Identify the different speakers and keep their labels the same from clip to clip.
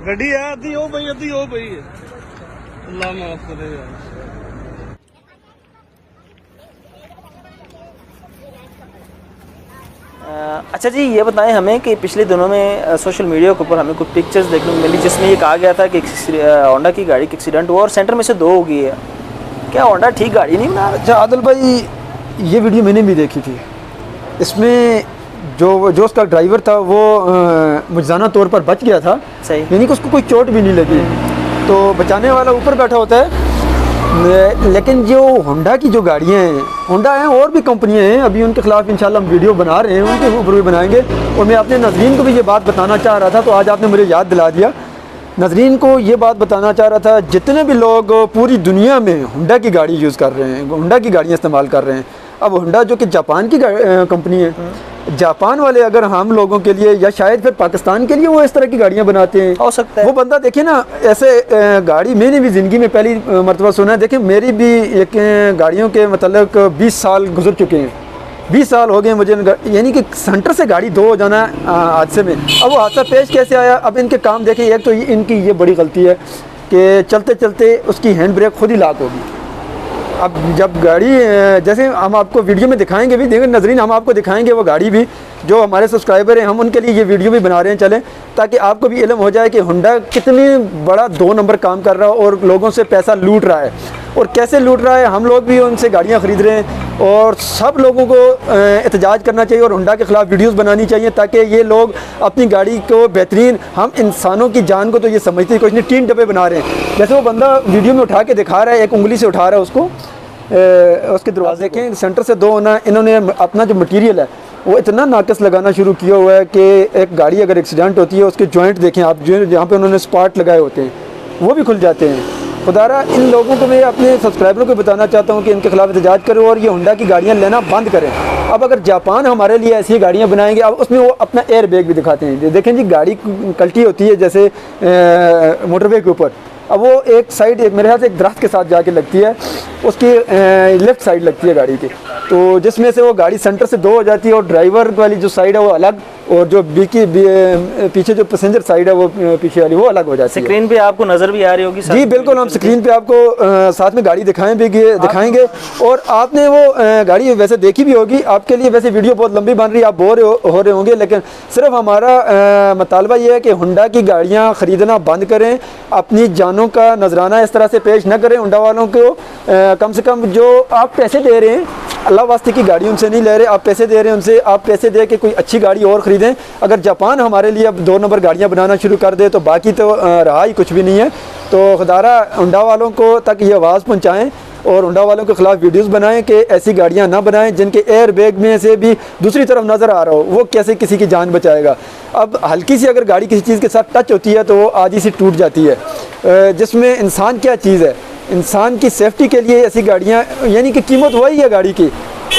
Speaker 1: गड्डी है अद्धी हो भाई अल्लाह माफ करे यार।
Speaker 2: अच्छा जी, ये बताएं हमें कि पिछले दिनों में सोशल मीडिया के ऊपर हमें कुछ पिक्चर्स देखने को मिली जिसमें ये कहा गया था कि होंडा की गाड़ी का एक्सीडेंट हुआ और सेंटर में से 2 हो गई है। क्या होंडा ठीक गाड़ी नहीं बना?
Speaker 3: अच्छा आदिल भाई, ये वीडियो मैंने भी देखी थी। इसमें जो उसका ड्राइवर था वो मुजजाना तौर पर बच गया था,
Speaker 2: सही,
Speaker 3: यानी कि उसको कोई चोट भी नहीं लगी। तो बचाने वाला ऊपर बैठा होता है। लेकिन जो होंडा की जो गाड़ियाँ हैं, होंडा हैं और भी कंपनियाँ हैं, अभी उनके खिलाफ इंशाल्लाह हम वीडियो बना रहे हैं, उनके ऊपर भी बनाएंगे। और मैं अपने नाज़रीन को भी ये बात बताना चाह रहा था, तो आज आपने मुझे याद दिला दिया। नाज़रीन को ये बात बताना चाह रहा था, जितने भी लोग पूरी दुनिया में होंडा की गाड़ी यूज़ कर रहे हैं, होंडा की गाड़ियाँ इस्तेमाल कर रहे हैं। अब होंडा जो कि जापान की कंपनी है, जापान वाले अगर हम लोगों के लिए या शायद फिर पाकिस्तान के लिए वो इस तरह की गाड़ियाँ बनाते हैं,
Speaker 2: हो सकता है।
Speaker 3: वो बंदा देखिए ना, ऐसे गाड़ी मैंने भी ज़िंदगी में पहली मरतबा सुना है। देखिए मेरी भी एक गाड़ियों के मतलब 20 साल गुजर चुके हैं, 20 साल हो गए मुझे, यानी कि सेंटर से गाड़ी 2 हो जाना हादसे में। अब वो हादसा पेश कैसे आया? अब इनके काम देखिए, एक तो इनकी ये बड़ी गलती है कि चलते चलते उसकी हैंड ब्रेक खुद ही लॉक होगी। अब जब गाड़ी, जैसे हम आपको वीडियो में दिखाएंगे भी, देखिए नजरीन, हम आपको दिखाएंगे वो गाड़ी भी, जो हमारे सब्सक्राइबर हैं, हम उनके लिए ये वीडियो भी बना रहे हैं, चलें, ताकि आपको भी इल्म हो जाए कि होंडा कितनी बड़ा 2 नंबर काम कर रहा है और लोगों से पैसा लूट रहा है। और कैसे लूट रहा है, हम लोग भी उनसे गाड़ियाँ ख़रीद रहे हैं और सब लोगों को एहतजाज करना चाहिए और होंडा के ख़िलाफ़ वीडियोस बनानी चाहिए, ताकि ये लोग अपनी गाड़ी को बेहतरीन, हम इंसानों की जान को तो ये समझते ही कुछ नहीं, 3 डब्बे बना रहे हैं। जैसे वो बंदा वीडियो में उठा के दिखा रहा है, एक उंगली से उठा रहा है उसको, उसके दरवाजे देखें, सेंटर से 2 होना, इन्होंने अपना जो मटीरियल है वो इतना नाकस लगाना शुरू किया हुआ है कि एक गाड़ी अगर एक्सीडेंट होती है, उसके जॉइंट देखें आप, जो जहाँ पे उन्होंने स्पॉट लगाए होते हैं वो भी खुल जाते हैं। खुदारा इन लोगों को मैं अपने सब्सक्राइबरों को बताना चाहता हूँ कि इनके खिलाफ एहतजाज करें और ये होंडा की गाड़ियाँ लेना बंद करें। अब अगर जापान हमारे लिए ऐसी गाड़ियाँ बनाएंगे, अब उसमें वो अपना एयर बैग भी दिखाते हैं। देखें जी, गाड़ी कल्टी होती है जैसे मोटरवे के ऊपर, अब वो एक साइड मेरे ख्याल से एक दरख्त के साथ जाके लगती है, उसकी लेफ़्ट साइड लगती है गाड़ी की, तो जिसमें से वो गाड़ी सेंटर से 2 हो जाती है और ड्राइवर वाली जो साइड है वो अलग, और जो पीछे जो पैसेंजर साइड है वो पीछे वाली वो अलग हो जाती है।
Speaker 2: स्क्रीन पे आपको नज़र भी आ रही होगी।
Speaker 3: जी बिल्कुल, हम स्क्रीन पे आपको साथ में गाड़ी दिखाएंगे और आपने वो गाड़ी वैसे देखी भी होगी। आपके लिए वैसे वीडियो बहुत लंबी बन रही है, आप बोर हो रहे होंगे, लेकिन सिर्फ हमारा मुतालबा ये है कि होंडा की गाड़ियाँ ख़रीदना बंद करें, अपनी जानों का नजराना इस तरह से पेश न करें। होंडा वालों को कम से कम जो आप पैसे दे रहे हैं, अल्लाह वास्ते की गाड़ी उनसे नहीं ले रहे, आप पैसे दे रहे हैं उनसे, आप पैसे दे के कोई अच्छी गाड़ी और ख़रीदें। अगर जापान हमारे लिए अब 2 नंबर गाड़ियाँ बनाना शुरू कर दे तो बाकी तो रहा ही कुछ भी नहीं है। तो खुदारा होंडा वालों को तक ये आवाज़ पहुँचाएँ और होंडा वालों के ख़िलाफ़ वीडियोस बनाएं कि ऐसी गाड़ियां ना बनाएं जिनके एयर बैग में से भी दूसरी तरफ नज़र आ रहा हो, वो कैसे किसी की जान बचाएगा। अब हल्की सी अगर गाड़ी किसी चीज़ के साथ टच होती है तो वो आधी सी टूट जाती है, जिसमें इंसान क्या चीज़ है, इंसान की सेफ्टी के लिए ऐसी गाड़ियाँ, यानी कि कीमत वही है गाड़ी की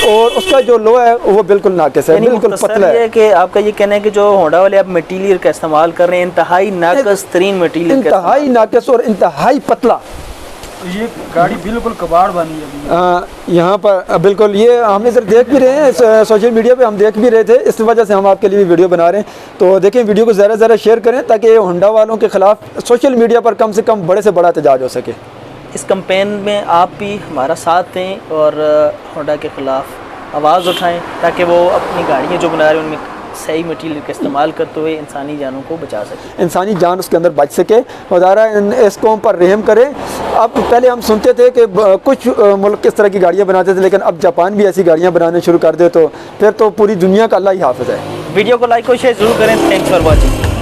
Speaker 3: और उसका जो लो है वो बिल्कुल नाकिस है, बिल्कुल पतला है।
Speaker 2: कि आपका ये कहना है कि जो होंडा वाले आप मटीरियल का इस्तेमाल कर रहे हैं, इंतहाई नाकस तरीन मटीरियल,
Speaker 3: इंतहाई नाकस और इंतहाई पतला,
Speaker 1: ये गाड़ी बिल्कुल कबाड़ बनी है
Speaker 3: यहाँ पर। बिल्कुल, ये हम इधर देख भी रहे हैं, सोशल मीडिया पे हम देख भी रहे थे, इस वजह से हम आपके लिए वीडियो बना रहे हैं। तो देखें, वीडियो को ज़्यादा से ज़्यादा शेयर करें ताकि होंडा वालों के ख़िलाफ़ सोशल मीडिया पर कम से कम बड़े से बड़ा एहतजाज हो सके।
Speaker 2: इस कैंपेन में आप भी हमारा साथ दें और होंडा के ख़िलाफ़ आवाज़ उठाएँ ताकि वो अपनी गाड़ियाँ जो बना रहे हैं उनमें सही मटीरियल का इस्तेमाल करते हुए इंसानी जानों को बचा सके,
Speaker 3: इंसानी जान उसके अंदर बच सके। खुदारा इस कौम पर रहम करें। अब पहले हम सुनते थे कि कुछ मुल्क किस तरह की गाड़ियाँ बनाते थे, लेकिन अब जापान भी ऐसी गाड़ियाँ बनाने शुरू कर दे तो फिर तो पूरी दुनिया का अल्लाह ही हाफ़िज़ है।
Speaker 2: वीडियो को लाइक और शेयर ज़रूर करें। Thanks for watching.